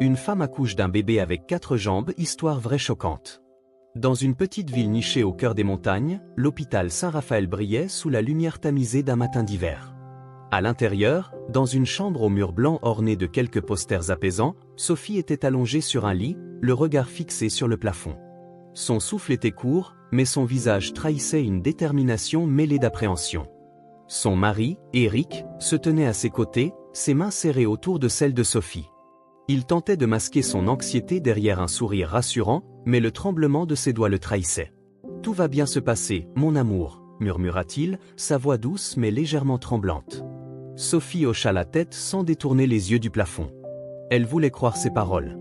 Une femme accouche d'un bébé avec 4 jambes, histoire vraie choquante. Dans une petite ville nichée au cœur des montagnes, l'hôpital Saint-Raphaël brillait sous la lumière tamisée d'un matin d'hiver. À l'intérieur, dans une chambre aux murs blancs ornés de quelques posters apaisants, Sophie était allongée sur un lit, le regard fixé sur le plafond. Son souffle était court, mais son visage trahissait une détermination mêlée d'appréhension. Son mari, Eric, se tenait à ses côtés, ses mains serrées autour de celles de Sophie. Il tentait de masquer son anxiété derrière un sourire rassurant, mais le tremblement de ses doigts le trahissait. « Tout va bien se passer, mon amour », murmura-t-il, sa voix douce mais légèrement tremblante. Sophie hocha la tête sans détourner les yeux du plafond. Elle voulait croire ses paroles.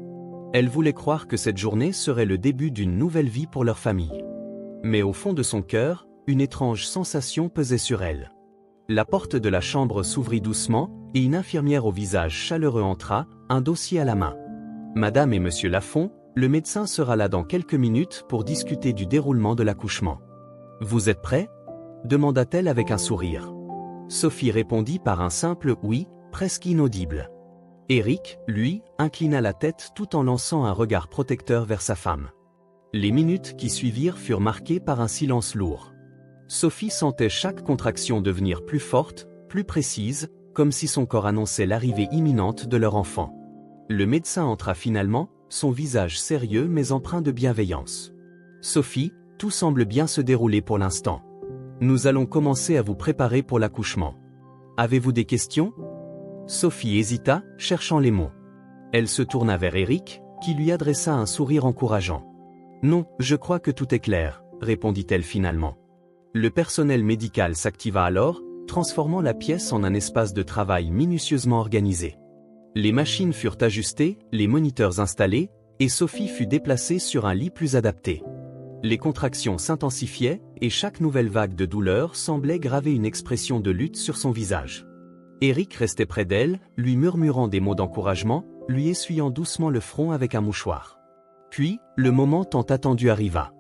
Elle voulait croire que cette journée serait le début d'une nouvelle vie pour leur famille. Mais au fond de son cœur, une étrange sensation pesait sur elle. La porte de la chambre s'ouvrit doucement, et une infirmière au visage chaleureux entra, un dossier à la main. « Madame et Monsieur Lafont, le médecin sera là dans quelques minutes pour discuter du déroulement de l'accouchement. Vous êtes prêts ?» demanda-t-elle avec un sourire. Sophie répondit par un simple « oui », presque inaudible. Eric, lui, inclina la tête tout en lançant un regard protecteur vers sa femme. Les minutes qui suivirent furent marquées par un silence lourd. Sophie sentait chaque contraction devenir plus forte, plus précise, comme si son corps annonçait l'arrivée imminente de leur enfant. Le médecin entra finalement, son visage sérieux mais empreint de bienveillance. « Sophie, tout semble bien se dérouler pour l'instant. Nous allons commencer à vous préparer pour l'accouchement. Avez-vous des questions ?» Sophie hésita, cherchant les mots. Elle se tourna vers Eric, qui lui adressa un sourire encourageant. « Non, je crois que tout est clair, » répondit-elle finalement. Le personnel médical s'activa alors, transformant la pièce en un espace de travail minutieusement organisé. Les machines furent ajustées, les moniteurs installés, et Sophie fut déplacée sur un lit plus adapté. Les contractions s'intensifiaient, et chaque nouvelle vague de douleur semblait graver une expression de lutte sur son visage. Eric restait près d'elle, lui murmurant des mots d'encouragement, lui essuyant doucement le front avec un mouchoir. Puis, le moment tant attendu arriva.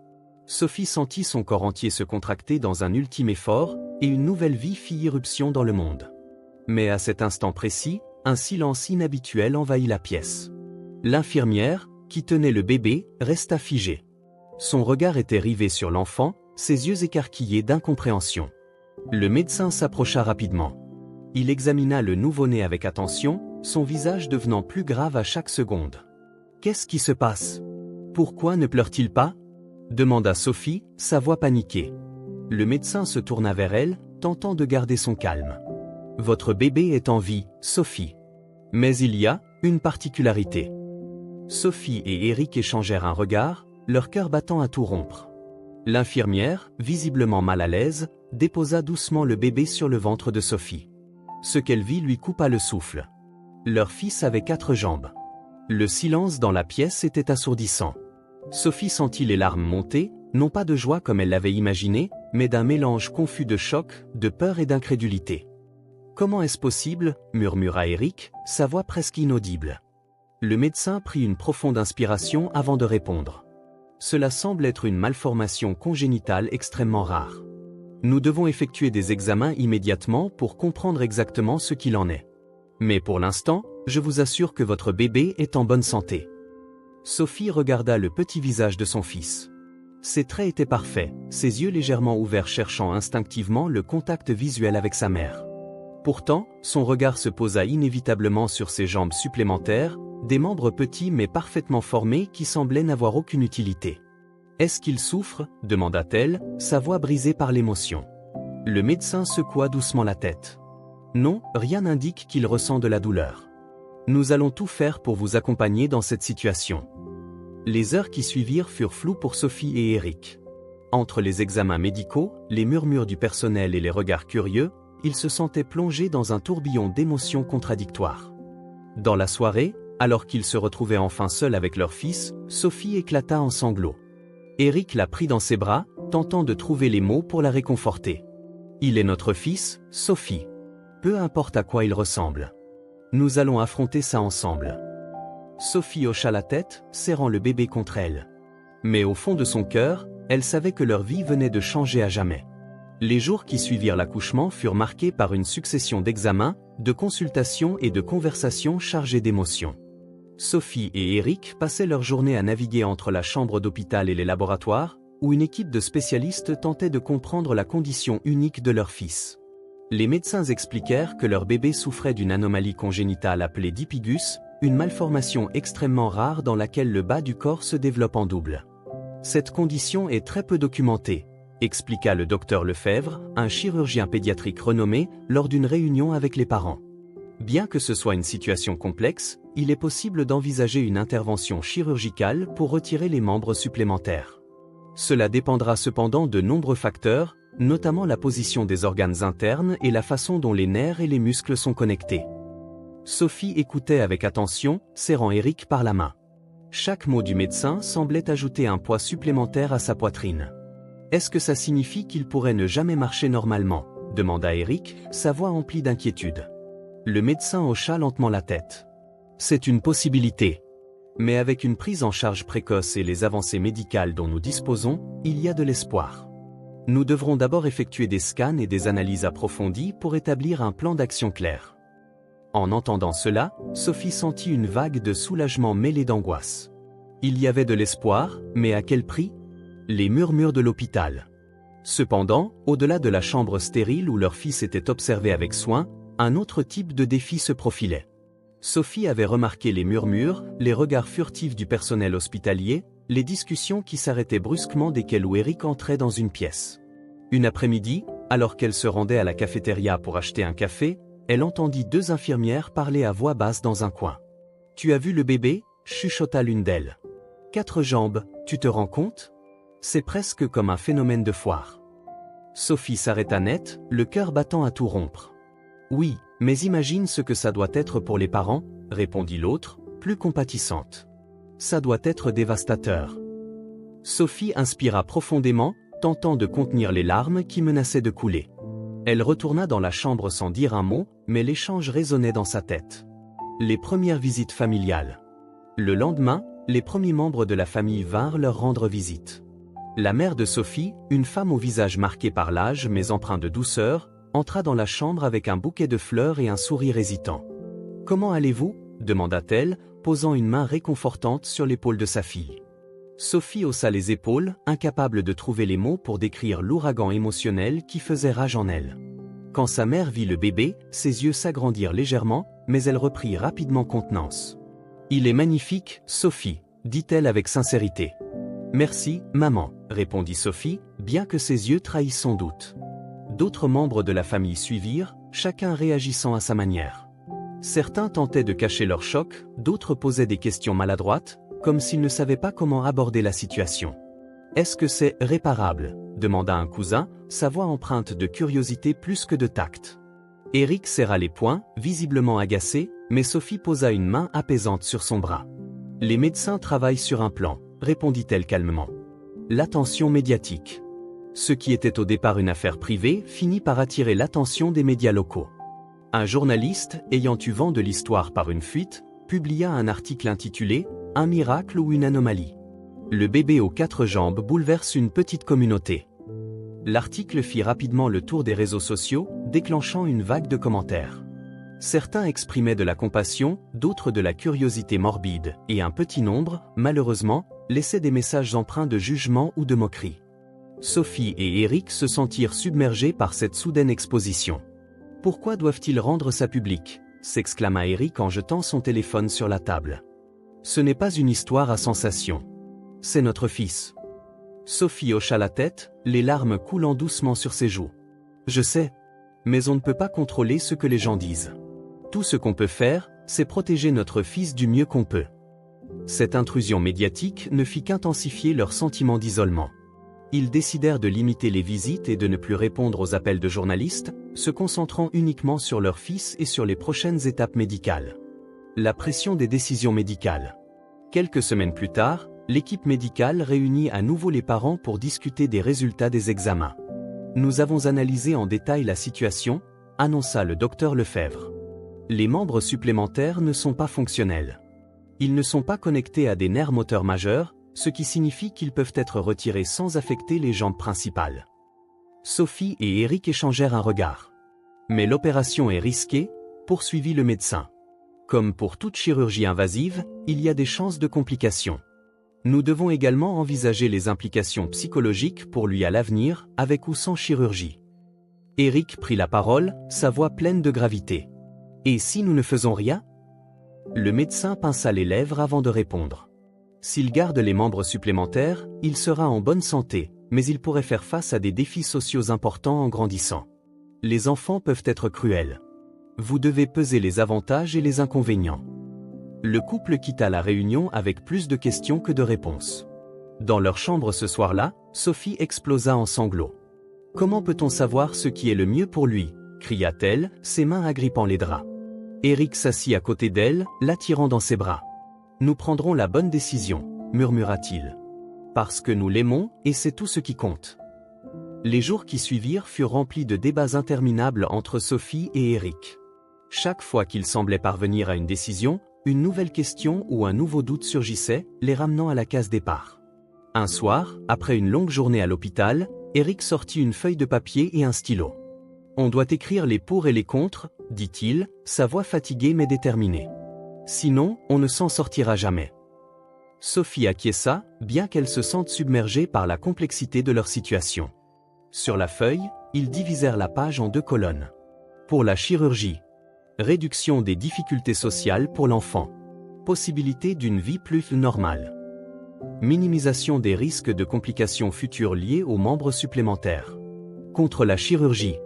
Sophie sentit son corps entier se contracter dans un ultime effort, et une nouvelle vie fit irruption dans le monde. Mais à cet instant précis, un silence inhabituel envahit la pièce. L'infirmière, qui tenait le bébé, resta figée. Son regard était rivé sur l'enfant, ses yeux écarquillés d'incompréhension. Le médecin s'approcha rapidement. Il examina le nouveau-né avec attention, son visage devenant plus grave à chaque seconde. « Qu'est-ce qui se passe? Pourquoi ne pleure-t-il pas ?» demanda Sophie, sa voix paniquée. Le médecin se tourna vers elle, tentant de garder son calme. « Votre bébé est en vie, Sophie. Mais il y a une particularité. » Sophie et Eric échangèrent un regard, leur cœur battant à tout rompre. L'infirmière, visiblement mal à l'aise, déposa doucement le bébé sur le ventre de Sophie. Ce qu'elle vit lui coupa le souffle. Leur fils avait 4 jambes. Le silence dans la pièce était assourdissant. Sophie sentit les larmes monter, non pas de joie comme elle l'avait imaginé, mais d'un mélange confus de choc, de peur et d'incrédulité. « Comment est-ce possible ?» murmura Eric, sa voix presque inaudible. Le médecin prit une profonde inspiration avant de répondre. « Cela semble être une malformation congénitale extrêmement rare. Nous devons effectuer des examens immédiatement pour comprendre exactement ce qu'il en est. Mais pour l'instant, je vous assure que votre bébé est en bonne santé. » Sophie regarda le petit visage de son fils. Ses traits étaient parfaits, ses yeux légèrement ouverts cherchant instinctivement le contact visuel avec sa mère. Pourtant, son regard se posa inévitablement sur ses jambes supplémentaires, des membres petits mais parfaitement formés qui semblaient n'avoir aucune utilité. « Est-ce qu'il souffre ?» demanda-t-elle, sa voix brisée par l'émotion. Le médecin secoua doucement la tête. « Non, rien n'indique qu'il ressent de la douleur. Nous allons tout faire pour vous accompagner dans cette situation. » Les heures qui suivirent furent floues pour Sophie et Eric. Entre les examens médicaux, les murmures du personnel et les regards curieux, ils se sentaient plongés dans un tourbillon d'émotions contradictoires. Dans la soirée, alors qu'ils se retrouvaient enfin seuls avec leur fils, Sophie éclata en sanglots. Eric la prit dans ses bras, tentant de trouver les mots pour la réconforter. « Il est notre fils, Sophie. Peu importe à quoi il ressemble. Nous allons affronter ça ensemble. » Sophie hocha la tête, serrant le bébé contre elle. Mais au fond de son cœur, elle savait que leur vie venait de changer à jamais. Les jours qui suivirent l'accouchement furent marqués par une succession d'examens, de consultations et de conversations chargées d'émotions. Sophie et Eric passaient leur journée à naviguer entre la chambre d'hôpital et les laboratoires, où une équipe de spécialistes tentait de comprendre la condition unique de leur fils. Les médecins expliquèrent que leur bébé souffrait d'une anomalie congénitale appelée dipigus, une malformation extrêmement rare dans laquelle le bas du corps se développe en double. Cette condition est très peu documentée, expliqua le docteur Lefebvre, un chirurgien pédiatrique renommé, lors d'une réunion avec les parents. Bien que ce soit une situation complexe, il est possible d'envisager une intervention chirurgicale pour retirer les membres supplémentaires. Cela dépendra cependant de nombreux facteurs, notamment la position des organes internes et la façon dont les nerfs et les muscles sont connectés. Sophie écoutait avec attention, serrant Eric par la main. Chaque mot du médecin semblait ajouter un poids supplémentaire à sa poitrine. « Est-ce que ça signifie qu'il pourrait ne jamais marcher normalement ?» demanda Eric, sa voix emplie d'inquiétude. Le médecin hocha lentement la tête. « C'est une possibilité. Mais avec une prise en charge précoce et les avancées médicales dont nous disposons, il y a de l'espoir. Nous devrons d'abord effectuer des scans et des analyses approfondies pour établir un plan d'action clair. » En entendant cela, Sophie sentit une vague de soulagement mêlé d'angoisse. Il y avait de l'espoir, mais à quel prix? Les murmures de l'hôpital. Cependant, au-delà de la chambre stérile où leur fils était observé avec soin, un autre type de défi se profilait. Sophie avait remarqué les murmures, les regards furtifs du personnel hospitalier, les discussions qui s'arrêtaient brusquement dès qu'elle ou Eric entrait dans une pièce. Une après-midi, alors qu'elle se rendait à la cafétéria pour acheter un café, elle entendit deux infirmières parler à voix basse dans un coin. « Tu as vu le bébé ?» chuchota l'une d'elles. « 4 jambes, tu te rends compte ? C'est presque comme un phénomène de foire. » Sophie s'arrêta net, le cœur battant à tout rompre. « Oui, mais imagine ce que ça doit être pour les parents, » répondit l'autre, plus compatissante. « Ça doit être dévastateur. » Sophie inspira profondément, tentant de contenir les larmes qui menaçaient de couler. Elle retourna dans la chambre sans dire un mot, mais l'échange résonnait dans sa tête. Les premières visites familiales. Le lendemain, les premiers membres de la famille vinrent leur rendre visite. La mère de Sophie, une femme au visage marqué par l'âge mais empreint de douceur, entra dans la chambre avec un bouquet de fleurs et un sourire hésitant. « Comment allez-vous » demanda-t-elle, posant une main réconfortante sur l'épaule de sa fille. Sophie haussa les épaules, incapable de trouver les mots pour décrire l'ouragan émotionnel qui faisait rage en elle. Quand sa mère vit le bébé, ses yeux s'agrandirent légèrement, mais elle reprit rapidement contenance. « Il est magnifique, Sophie, » dit-elle avec sincérité. « Merci, maman, » répondit Sophie, bien que ses yeux trahissent son doute. D'autres membres de la famille suivirent, chacun réagissant à sa manière. Certains tentaient de cacher leur choc, d'autres posaient des questions maladroites, comme s'ils ne savaient pas comment aborder la situation. « Est-ce que c'est réparable ?» demanda un cousin, sa voix empreinte de curiosité plus que de tact. Eric serra les poings, visiblement agacé, mais Sophie posa une main apaisante sur son bras. « Les médecins travaillent sur un plan, » répondit-elle calmement. L'attention médiatique. Ce qui était au départ une affaire privée finit par attirer l'attention des médias locaux. Un journaliste, ayant eu vent de l'histoire par une fuite, publia un article intitulé « Un miracle ou une anomalie ». Le bébé aux 4 jambes bouleverse une petite communauté. L'article fit rapidement le tour des réseaux sociaux, déclenchant une vague de commentaires. Certains exprimaient de la compassion, d'autres de la curiosité morbide, et un petit nombre, malheureusement, laissaient des messages empreints de jugement ou de moquerie. Sophie et Eric se sentirent submergés par cette soudaine exposition. « Pourquoi doivent-ils rendre ça public ?» s'exclama Eric en jetant son téléphone sur la table. « Ce n'est pas une histoire à sensation. C'est notre fils. » Sophie hocha la tête, les larmes coulant doucement sur ses joues. « Je sais. Mais on ne peut pas contrôler ce que les gens disent. Tout ce qu'on peut faire, c'est protéger notre fils du mieux qu'on peut. » Cette intrusion médiatique ne fit qu'intensifier leur sentiment d'isolement. Ils décidèrent de limiter les visites et de ne plus répondre aux appels de journalistes, se concentrant uniquement sur leur fils et sur les prochaines étapes médicales. La pression des décisions médicales. Quelques semaines plus tard, l'équipe médicale réunit à nouveau les parents pour discuter des résultats des examens. « Nous avons analysé en détail la situation », annonça le docteur Lefebvre. « Les membres supplémentaires ne sont pas fonctionnels. Ils ne sont pas connectés à des nerfs moteurs majeurs, ce qui signifie qu'ils peuvent être retirés sans affecter les jambes principales. » Sophie et Eric échangèrent un regard. « Mais l'opération est risquée ?» poursuivit le médecin. « Comme pour toute chirurgie invasive, il y a des chances de complications. Nous devons également envisager les implications psychologiques pour lui à l'avenir, avec ou sans chirurgie. Eric prit la parole, sa voix pleine de gravité. « Et si nous ne faisons rien ?» Le médecin pinça les lèvres avant de répondre. S'il garde les membres supplémentaires, il sera en bonne santé, mais il pourrait faire face à des défis sociaux importants en grandissant. Les enfants peuvent être cruels. Vous devez peser les avantages et les inconvénients. Le couple quitta la réunion avec plus de questions que de réponses. Dans leur chambre ce soir-là, Sophie explosa en sanglots. « Comment peut-on savoir ce qui est le mieux pour lui » cria-t-elle, ses mains agrippant les draps. Eric s'assit à côté d'elle, l'attirant dans ses bras. « Nous prendrons la bonne décision, murmura-t-il. Parce que nous l'aimons, et c'est tout ce qui compte. » Les jours qui suivirent furent remplis de débats interminables entre Sophie et Eric. Chaque fois qu'ils semblaient parvenir à une décision, une nouvelle question ou un nouveau doute surgissait, les ramenant à la case départ. Un soir, après une longue journée à l'hôpital, Eric sortit une feuille de papier et un stylo. « On doit écrire les pour et les contre, » dit-il, sa voix fatiguée mais déterminée. « Sinon, on ne s'en sortira jamais. » Sophie acquiesça, bien qu'elle se sente submergée par la complexité de leur situation. Sur la feuille, ils divisèrent la page en 2 colonnes. Pour la chirurgie. Réduction des difficultés sociales pour l'enfant. Possibilité d'une vie plus normale. Minimisation des risques de complications futures liées aux membres supplémentaires. Contre la chirurgie.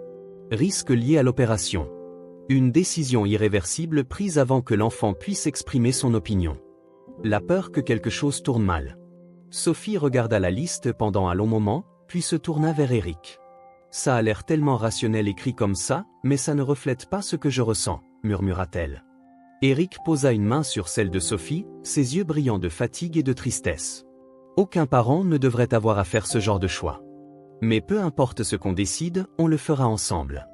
Risques liés à l'opération. Une décision irréversible prise avant que l'enfant puisse exprimer son opinion. La peur que quelque chose tourne mal. Sophie regarda la liste pendant un long moment, puis se tourna vers Eric. « Ça a l'air tellement rationnel écrit comme ça, mais ça ne reflète pas ce que je ressens, » murmura-t-elle. Eric posa une main sur celle de Sophie, ses yeux brillants de fatigue et de tristesse. Aucun parent ne devrait avoir à faire ce genre de choix. Mais peu importe ce qu'on décide, on le fera ensemble.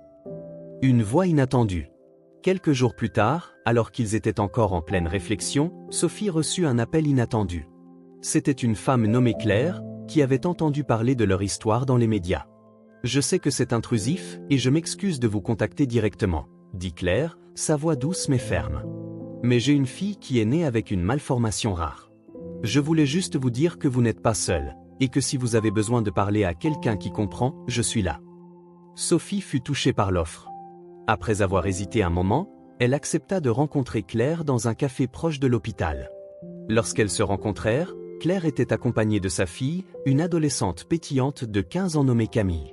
Une voix inattendue. Quelques jours plus tard, alors qu'ils étaient encore en pleine réflexion, Sophie reçut un appel inattendu. C'était une femme nommée Claire, qui avait entendu parler de leur histoire dans les médias. « Je sais que c'est intrusif, et je m'excuse de vous contacter directement, » dit Claire, sa voix douce mais ferme. « Mais j'ai une fille qui est née avec une malformation rare. Je voulais juste vous dire que vous n'êtes pas seul, et que si vous avez besoin de parler à quelqu'un qui comprend, je suis là. » Sophie fut touchée par l'offre. Après avoir hésité un moment, elle accepta de rencontrer Claire dans un café proche de l'hôpital. Lorsqu'elles se rencontrèrent, Claire était accompagnée de sa fille, une adolescente pétillante de 15 ans nommée Camille.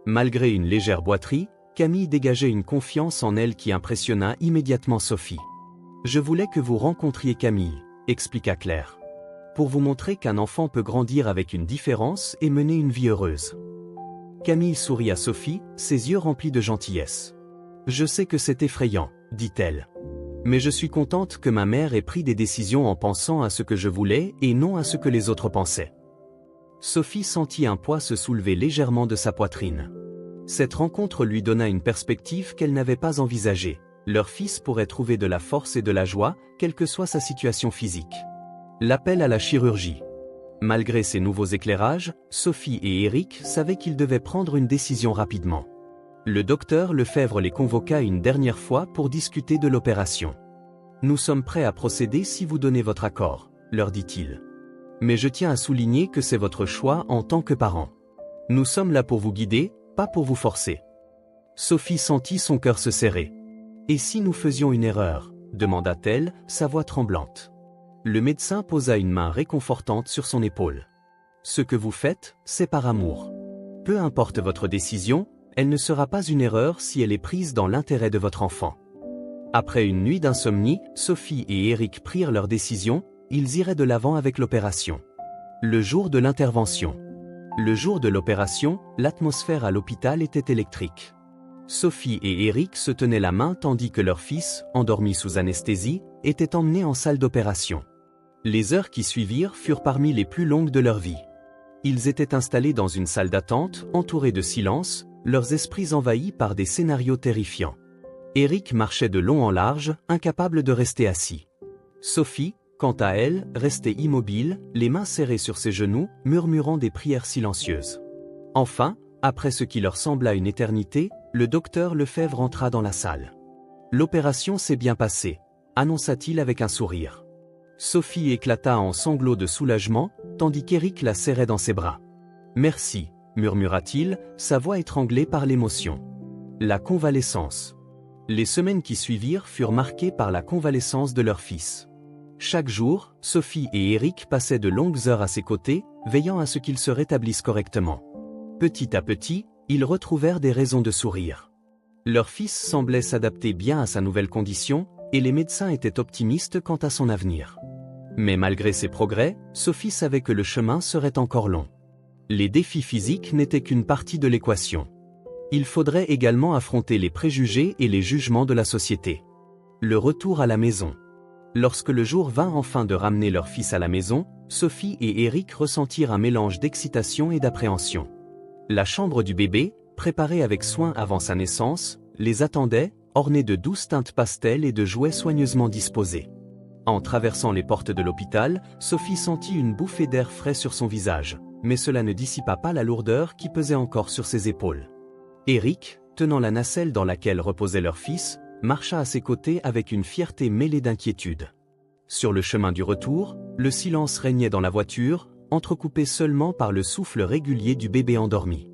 Malgré une légère boiterie, Camille dégageait une confiance en elle qui impressionna immédiatement Sophie. « Je voulais que vous rencontriez Camille, » expliqua Claire. « Pour vous montrer qu'un enfant peut grandir avec une différence et mener une vie heureuse. » Camille sourit à Sophie, ses yeux remplis de gentillesse. « Je sais que c'est effrayant, » dit-elle. « Mais je suis contente que ma mère ait pris des décisions en pensant à ce que je voulais et non à ce que les autres pensaient. » Sophie sentit un poids se soulever légèrement de sa poitrine. Cette rencontre lui donna une perspective qu'elle n'avait pas envisagée. Leur fils pourrait trouver de la force et de la joie, quelle que soit sa situation physique. L'appel à la chirurgie. Malgré ces nouveaux éclairages, Sophie et Eric savaient qu'ils devaient prendre une décision rapidement. Le docteur Lefebvre les convoqua une dernière fois pour discuter de l'opération. « Nous sommes prêts à procéder si vous donnez votre accord, » leur dit-il. « Mais je tiens à souligner que c'est votre choix en tant que parent. Nous sommes là pour vous guider, pas pour vous forcer. » Sophie sentit son cœur se serrer. « Et si nous faisions une erreur ?» demanda-t-elle, sa voix tremblante. Le médecin posa une main réconfortante sur son épaule. « Ce que vous faites, c'est par amour. Peu importe votre décision, elle ne sera pas une erreur si elle est prise dans l'intérêt de votre enfant. » Après une nuit d'insomnie, Sophie et Eric prirent leur décision, ils iraient de l'avant avec l'opération. Le jour de l'intervention. Le jour de l'opération, l'atmosphère à l'hôpital était électrique. Sophie et Eric se tenaient la main tandis que leur fils, endormi sous anesthésie, était emmené en salle d'opération. Les heures qui suivirent furent parmi les plus longues de leur vie. Ils étaient installés dans une salle d'attente, entourés de silence, leurs esprits envahis par des scénarios terrifiants. Eric marchait de long en large, incapable de rester assis. Sophie, quant à elle, restait immobile, les mains serrées sur ses genoux, murmurant des prières silencieuses. Enfin, après ce qui leur sembla une éternité, le docteur Lefebvre entra dans la salle. « L'opération s'est bien passée, » annonça-t-il avec un sourire. Sophie éclata en sanglots de soulagement, tandis qu'Éric la serrait dans ses bras. « Merci », murmura-t-il, sa voix étranglée par l'émotion. La convalescence. Les semaines qui suivirent furent marquées par la convalescence de leur fils. Chaque jour, Sophie et Éric passaient de longues heures à ses côtés, veillant à ce qu'il se rétablisse correctement. Petit à petit, ils retrouvèrent des raisons de sourire. Leur fils semblait s'adapter bien à sa nouvelle condition, et les médecins étaient optimistes quant à son avenir. Mais malgré ces progrès, Sophie savait que le chemin serait encore long. Les défis physiques n'étaient qu'une partie de l'équation. Il faudrait également affronter les préjugés et les jugements de la société. Le retour à la maison. Lorsque le jour vint enfin de ramener leur fils à la maison, Sophie et Éric ressentirent un mélange d'excitation et d'appréhension. La chambre du bébé, préparée avec soin avant sa naissance, les attendait, ornée de douces teintes pastel et de jouets soigneusement disposés. En traversant les portes de l'hôpital, Sophie sentit une bouffée d'air frais sur son visage, mais cela ne dissipa pas la lourdeur qui pesait encore sur ses épaules. Éric, tenant la nacelle dans laquelle reposait leur fils, marcha à ses côtés avec une fierté mêlée d'inquiétude. Sur le chemin du retour, le silence régnait dans la voiture, entrecoupé seulement par le souffle régulier du bébé endormi.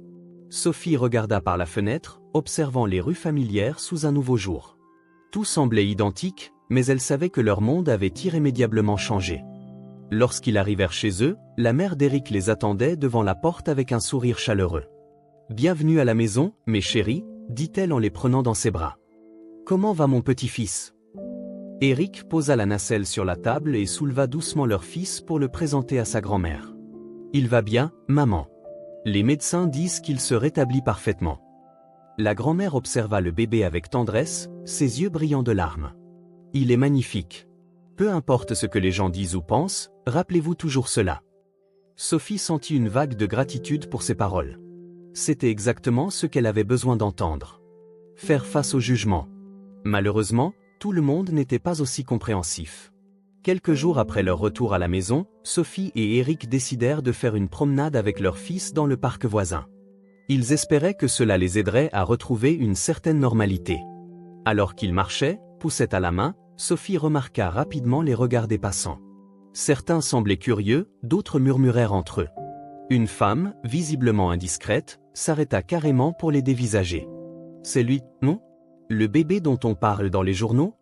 Sophie regarda par la fenêtre, observant les rues familières sous un nouveau jour. Tout semblait identique, mais elle savait que leur monde avait irrémédiablement changé. Lorsqu'ils arrivèrent chez eux, la mère d'Éric les attendait devant la porte avec un sourire chaleureux. « Bienvenue à la maison, mes chéris », dit-elle en les prenant dans ses bras. « Comment va mon petit-fils » Éric posa la nacelle sur la table et souleva doucement leur fils pour le présenter à sa grand-mère. « Il va bien, maman. Les médecins disent qu'il se rétablit parfaitement. » La grand-mère observa le bébé avec tendresse, ses yeux brillant de larmes. « Il est magnifique. Peu importe ce que les gens disent ou pensent, rappelez-vous toujours cela. » Sophie sentit une vague de gratitude pour ces paroles. C'était exactement ce qu'elle avait besoin d'entendre. Faire face au jugement. Malheureusement, tout le monde n'était pas aussi compréhensif. Quelques jours après leur retour à la maison, Sophie et Éric décidèrent de faire une promenade avec leur fils dans le parc voisin. Ils espéraient que cela les aiderait à retrouver une certaine normalité. Alors qu'ils marchaient, poussette à la main, Sophie remarqua rapidement les regards des passants. Certains semblaient curieux, d'autres murmurèrent entre eux. Une femme, visiblement indiscrète, s'arrêta carrément pour les dévisager. « C'est lui, non ? Le bébé dont on parle dans les journaux ?»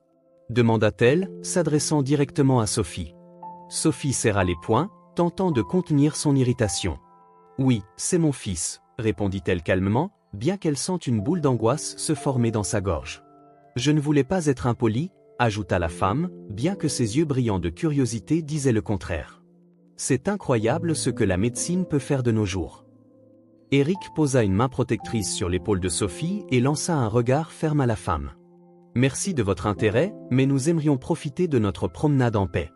demanda-t-elle, s'adressant directement à Sophie. Sophie serra les poings, tentant de contenir son irritation. « Oui, c'est mon fils », répondit-elle calmement, bien qu'elle sente une boule d'angoisse se former dans sa gorge. « Je ne voulais pas être impolie », ajouta la femme, bien que ses yeux brillants de curiosité disaient le contraire. C'est incroyable ce que la médecine peut faire de nos jours. Éric posa une main protectrice sur l'épaule de Sophie et lança un regard ferme à la femme. « Merci de votre intérêt, mais nous aimerions profiter de notre promenade en paix. »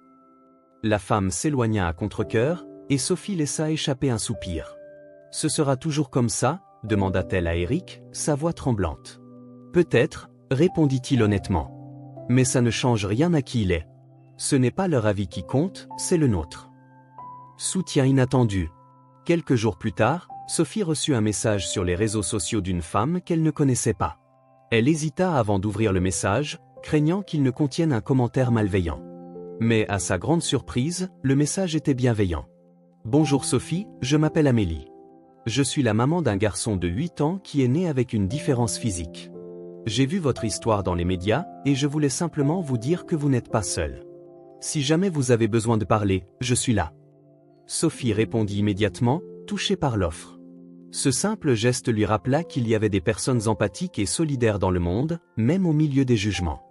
La femme s'éloigna à contre-cœur, et Sophie laissa échapper un soupir. « Ce sera toujours comme ça ?» demanda-t-elle à Éric, sa voix tremblante. « Peut-être, » répondit-il honnêtement. « Mais ça ne change rien à qui il est. Ce n'est pas leur avis qui compte, c'est le nôtre. » Soutien inattendu. Quelques jours plus tard, Sophie reçut un message sur les réseaux sociaux d'une femme qu'elle ne connaissait pas. Elle hésita avant d'ouvrir le message, craignant qu'il ne contienne un commentaire malveillant. Mais à sa grande surprise, le message était bienveillant. « Bonjour Sophie, je m'appelle Amélie. Je suis la maman d'un garçon de 8 ans qui est né avec une différence physique. J'ai vu votre histoire dans les médias et je voulais simplement vous dire que vous n'êtes pas seule. Si jamais vous avez besoin de parler, je suis là. » Sophie répondit immédiatement, touchée par l'offre. Ce simple geste lui rappela qu'il y avait des personnes empathiques et solidaires dans le monde, même au milieu des jugements.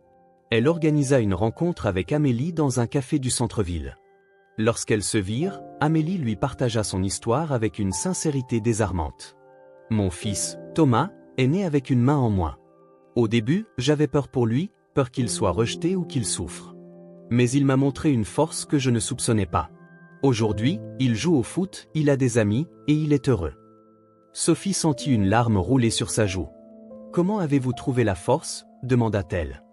Elle organisa une rencontre avec Amélie dans un café du centre-ville. Lorsqu'elles se virent, Amélie lui partagea son histoire avec une sincérité désarmante. « Mon fils, Thomas, est né avec une main en moins. Au début, j'avais peur pour lui, peur qu'il soit rejeté ou qu'il souffre. Mais il m'a montré une force que je ne soupçonnais pas. Aujourd'hui, il joue au foot, il a des amis, et il est heureux. » Sophie sentit une larme rouler sur sa joue. « Comment avez-vous trouvé la force ?» demanda-t-elle.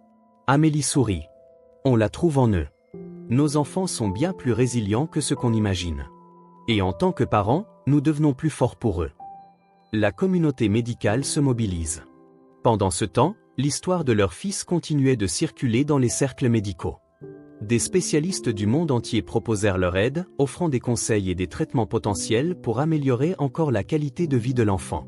Amélie sourit. « On la trouve en eux. Nos enfants sont bien plus résilients que ce qu'on imagine. Et en tant que parents, nous devenons plus forts pour eux. » La communauté médicale se mobilise. Pendant ce temps, l'histoire de leur fils continuait de circuler dans les cercles médicaux. Des spécialistes du monde entier proposèrent leur aide, offrant des conseils et des traitements potentiels pour améliorer encore la qualité de vie de l'enfant.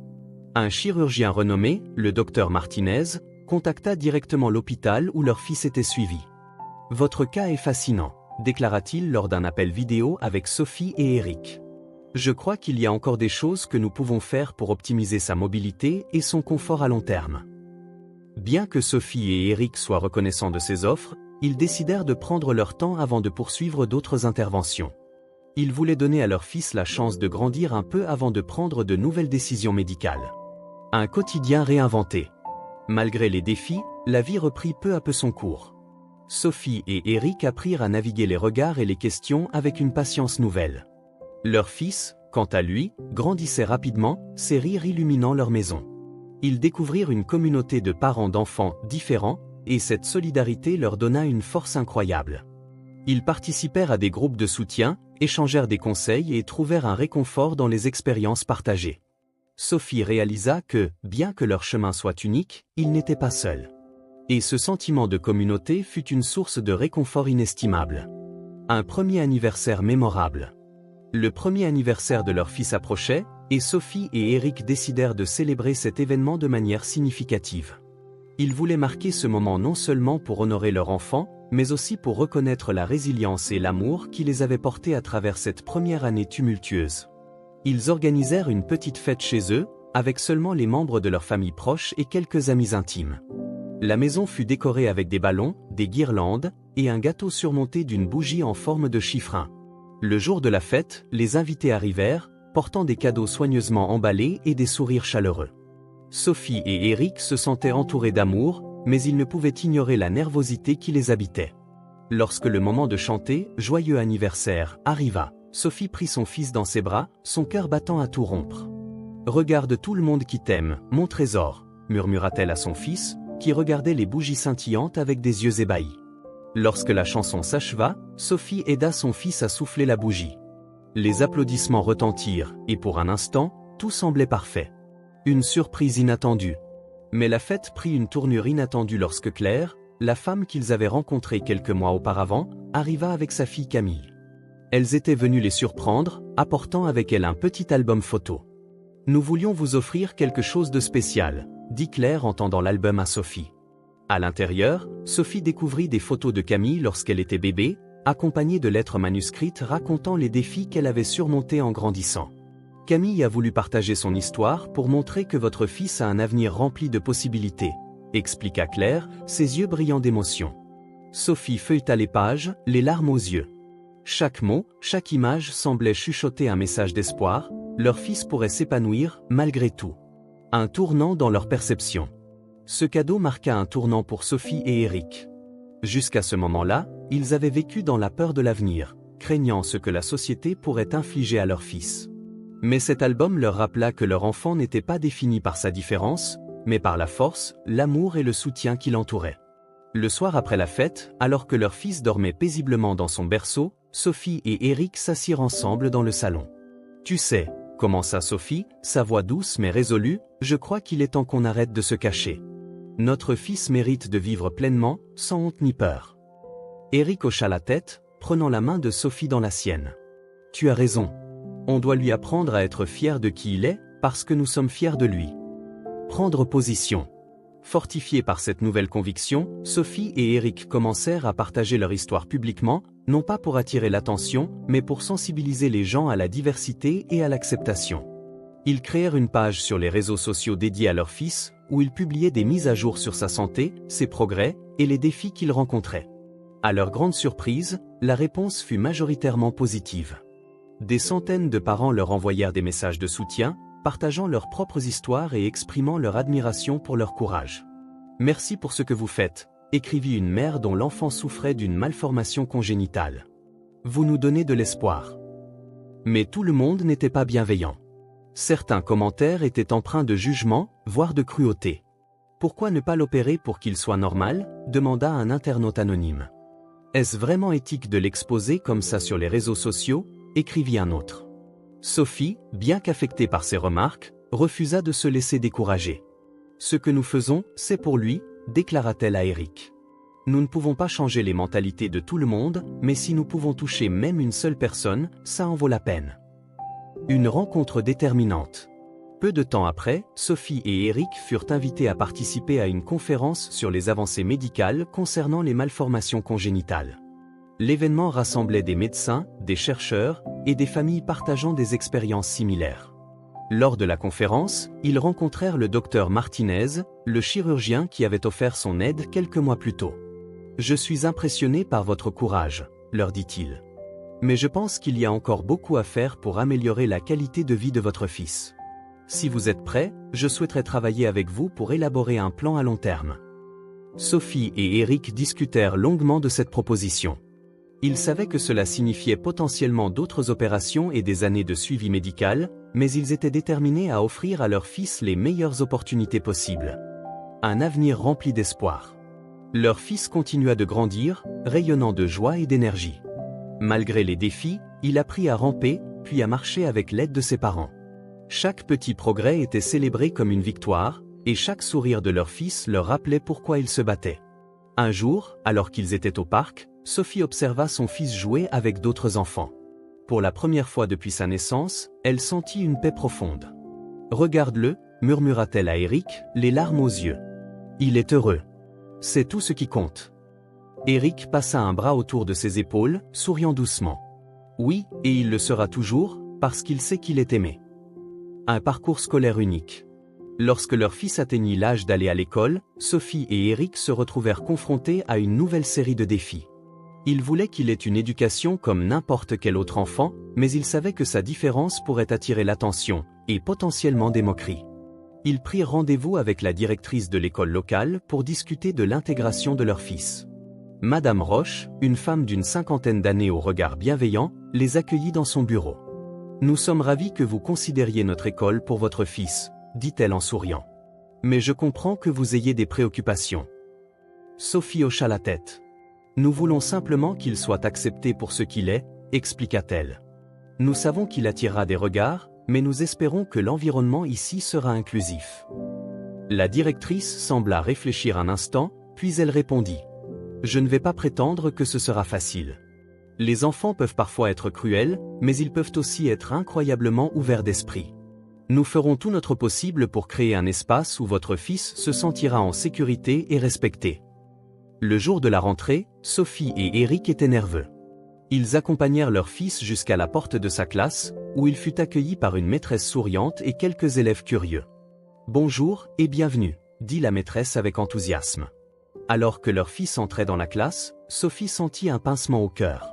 Un chirurgien renommé, le docteur Martinez, contacta directement l'hôpital où leur fils était suivi. « Votre cas est fascinant », déclara-t-il lors d'un appel vidéo avec Sophie et Eric. « Je crois qu'il y a encore des choses que nous pouvons faire pour optimiser sa mobilité et son confort à long terme. » Bien que Sophie et Eric soient reconnaissants de ces offres, ils décidèrent de prendre leur temps avant de poursuivre d'autres interventions. Ils voulaient donner à leur fils la chance de grandir un peu avant de prendre de nouvelles décisions médicales. Un quotidien réinventé. Malgré les défis, la vie reprit peu à peu son cours. Sophie et Eric apprirent à naviguer les regards et les questions avec une patience nouvelle. Leur fils, quant à lui, grandissait rapidement, ses rires illuminant leur maison. Ils découvrirent une communauté de parents d'enfants différents, et cette solidarité leur donna une force incroyable. Ils participèrent à des groupes de soutien, échangèrent des conseils et trouvèrent un réconfort dans les expériences partagées. Sophie réalisa que, bien que leur chemin soit unique, ils n'étaient pas seuls. Et ce sentiment de communauté fut une source de réconfort inestimable. Un premier anniversaire mémorable. Le premier anniversaire de leur fils approchait, et Sophie et Eric décidèrent de célébrer cet événement de manière significative. Ils voulaient marquer ce moment non seulement pour honorer leur enfant, mais aussi pour reconnaître la résilience et l'amour qui les avaient portés à travers cette première année tumultueuse. Ils organisèrent une petite fête chez eux, avec seulement les membres de leur famille proche et quelques amis intimes. La maison fut décorée avec des ballons, des guirlandes, et un gâteau surmonté d'une bougie en forme de chiffre 1. Le jour de la fête, les invités arrivèrent, portant des cadeaux soigneusement emballés et des sourires chaleureux. Sophie et Eric se sentaient entourés d'amour, mais ils ne pouvaient ignorer la nervosité qui les habitait. Lorsque le moment de chanter « Joyeux anniversaire » arriva, Sophie prit son fils dans ses bras, son cœur battant à tout rompre. « Regarde tout le monde qui t'aime, mon trésor », murmura-t-elle à son fils, qui regardait les bougies scintillantes avec des yeux ébahis. Lorsque la chanson s'acheva, Sophie aida son fils à souffler la bougie. Les applaudissements retentirent, et pour un instant, tout semblait parfait. Une surprise inattendue. Mais la fête prit une tournure inattendue lorsque Claire, la femme qu'ils avaient rencontrée quelques mois auparavant, arriva avec sa fille Camille. Elles étaient venues les surprendre, apportant avec elles un petit album photo. « Nous voulions vous offrir quelque chose de spécial », dit Claire en tendant l'album à Sophie. À l'intérieur, Sophie découvrit des photos de Camille lorsqu'elle était bébé, accompagnées de lettres manuscrites racontant les défis qu'elle avait surmontés en grandissant. Camille a voulu partager son histoire pour montrer que votre fils a un avenir rempli de possibilités, expliqua Claire, ses yeux brillant d'émotion. Sophie feuilleta les pages, les larmes aux yeux. Chaque mot, chaque image semblait chuchoter un message d'espoir, leur fils pourrait s'épanouir, malgré tout. Un tournant dans leur perception. Ce cadeau marqua un tournant pour Sophie et Eric. Jusqu'à ce moment-là, ils avaient vécu dans la peur de l'avenir, craignant ce que la société pourrait infliger à leur fils. Mais cet album leur rappela que leur enfant n'était pas défini par sa différence, mais par la force, l'amour et le soutien qui l'entouraient. Le soir après la fête, alors que leur fils dormait paisiblement dans son berceau, Sophie et Eric s'assirent ensemble dans le salon. « Tu sais, » commença Sophie, sa voix douce mais résolue, « je crois qu'il est temps qu'on arrête de se cacher. Notre fils mérite de vivre pleinement, sans honte ni peur. » Eric hocha la tête, prenant la main de Sophie dans la sienne. « Tu as raison. On doit lui apprendre à être fier de qui il est, parce que nous sommes fiers de lui. » Prendre position. Fortifiés par cette nouvelle conviction, Sophie et Eric commencèrent à partager leur histoire publiquement, non pas pour attirer l'attention, mais pour sensibiliser les gens à la diversité et à l'acceptation. Ils créèrent une page sur les réseaux sociaux dédiée à leur fils, où ils publiaient des mises à jour sur sa santé, ses progrès, et les défis qu'ils rencontraient. À leur grande surprise, la réponse fut majoritairement positive. Des centaines de parents leur envoyèrent des messages de soutien, partageant leurs propres histoires et exprimant leur admiration pour leur courage. « Merci pour ce que vous faites », écrivit une mère dont l'enfant souffrait d'une malformation congénitale. « Vous nous donnez de l'espoir. » Mais tout le monde n'était pas bienveillant. Certains commentaires étaient empreints de jugement, voire de cruauté. « Pourquoi ne pas l'opérer pour qu'il soit normal ?» demanda un internaute anonyme. « Est-ce vraiment éthique de l'exposer comme ça sur les réseaux sociaux ?» écrivit un autre. Sophie, bien qu'affectée par ces remarques, refusa de se laisser décourager. « Ce que nous faisons, c'est pour lui, déclara-t-elle à Eric. Nous ne pouvons pas changer les mentalités de tout le monde, mais si nous pouvons toucher même une seule personne, ça en vaut la peine. Une rencontre déterminante. Peu de temps après, Sophie et Eric furent invités à participer à une conférence sur les avancées médicales concernant les malformations congénitales. L'événement rassemblait des médecins, des chercheurs et des familles partageant des expériences similaires. Lors de la conférence, ils rencontrèrent le docteur Martinez, le chirurgien qui avait offert son aide quelques mois plus tôt. « Je suis impressionné par votre courage », leur dit-il. « Mais je pense qu'il y a encore beaucoup à faire pour améliorer la qualité de vie de votre fils. Si vous êtes prêts, je souhaiterais travailler avec vous pour élaborer un plan à long terme. » Sophie et Eric discutèrent longuement de cette proposition. Ils savaient que cela signifiait potentiellement d'autres opérations et des années de suivi médical, mais ils étaient déterminés à offrir à leur fils les meilleures opportunités possibles. Un avenir rempli d'espoir. Leur fils continua de grandir, rayonnant de joie et d'énergie. Malgré les défis, il apprit à ramper, puis à marcher avec l'aide de ses parents. Chaque petit progrès était célébré comme une victoire, et chaque sourire de leur fils leur rappelait pourquoi ils se battaient. Un jour, alors qu'ils étaient au parc, Sophie observa son fils jouer avec d'autres enfants. Pour la première fois depuis sa naissance, elle sentit une paix profonde. « Regarde-le » murmura-t-elle à Eric, les larmes aux yeux. « Il est heureux. C'est tout ce qui compte. » Eric passa un bras autour de ses épaules, souriant doucement. « Oui, et il le sera toujours, parce qu'il sait qu'il est aimé. » Un parcours scolaire unique. Lorsque leur fils atteignit l'âge d'aller à l'école, Sophie et Eric se retrouvèrent confrontés à une nouvelle série de défis. Ils voulaient qu'il ait une éducation comme n'importe quel autre enfant, mais ils savaient que sa différence pourrait attirer l'attention, et potentiellement des moqueries. Ils prirent rendez-vous avec la directrice de l'école locale pour discuter de l'intégration de leur fils. Madame Roche, une femme d'une cinquantaine d'années au regard bienveillant, les accueillit dans son bureau. « Nous sommes ravis que vous considériez notre école pour votre fils, » dit-elle en souriant. « Mais je comprends que vous ayez des préoccupations. » Sophie hocha la tête. « Nous voulons simplement qu'il soit accepté pour ce qu'il est, » expliqua-t-elle. « Nous savons qu'il attirera des regards, mais nous espérons que l'environnement ici sera inclusif. » La directrice sembla réfléchir un instant, puis elle répondit. « Je ne vais pas prétendre que ce sera facile. Les enfants peuvent parfois être cruels, mais ils peuvent aussi être incroyablement ouverts d'esprit. Nous ferons tout notre possible pour créer un espace où votre fils se sentira en sécurité et respecté. » Le jour de la rentrée, Sophie et Eric étaient nerveux. Ils accompagnèrent leur fils jusqu'à la porte de sa classe, où il fut accueilli par une maîtresse souriante et quelques élèves curieux. « Bonjour et bienvenue », dit la maîtresse avec enthousiasme. Alors que leur fils entrait dans la classe, Sophie sentit un pincement au cœur.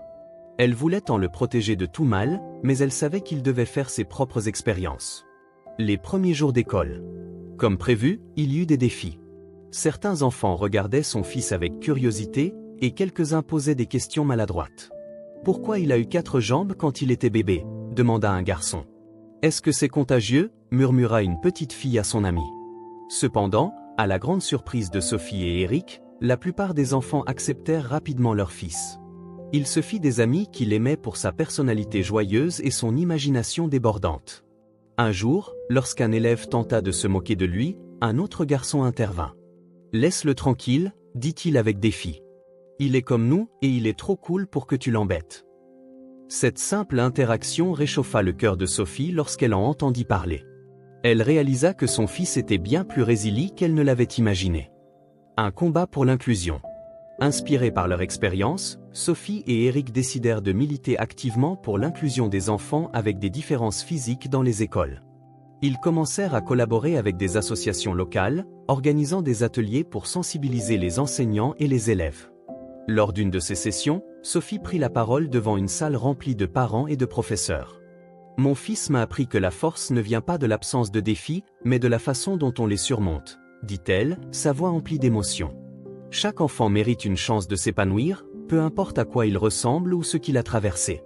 Elle voulait tant le protéger de tout mal, mais elle savait qu'il devait faire ses propres expériences. Les premiers jours d'école. Comme prévu, il y eut des défis. Certains enfants regardaient son fils avec curiosité, et quelques-uns posaient des questions maladroites. « Pourquoi il a eu 4 jambes quand il était bébé » demanda un garçon. « Est-ce que c'est contagieux » murmura une petite fille à son ami. Cependant, à la grande surprise de Sophie et Eric, la plupart des enfants acceptèrent rapidement leur fils. Il se fit des amis qu'il aimait pour sa personnalité joyeuse et son imagination débordante. Un jour, lorsqu'un élève tenta de se moquer de lui, un autre garçon intervint. « Laisse-le tranquille » dit-il avec défi. « Il est comme nous et il est trop cool pour que tu l'embêtes. » Cette simple interaction réchauffa le cœur de Sophie lorsqu'elle en entendit parler. Elle réalisa que son fils était bien plus résilient qu'elle ne l'avait imaginé. Un combat pour l'inclusion. Inspirés par leur expérience, Sophie et Eric décidèrent de militer activement pour l'inclusion des enfants avec des différences physiques dans les écoles. Ils commencèrent à collaborer avec des associations locales, organisant des ateliers pour sensibiliser les enseignants et les élèves. Lors d'une de ces sessions, Sophie prit la parole devant une salle remplie de parents et de professeurs. « Mon fils m'a appris que la force ne vient pas de l'absence de défis, mais de la façon dont on les surmonte, » dit-elle, sa voix emplie d'émotion. Chaque enfant mérite une chance de s'épanouir, peu importe à quoi il ressemble ou ce qu'il a traversé.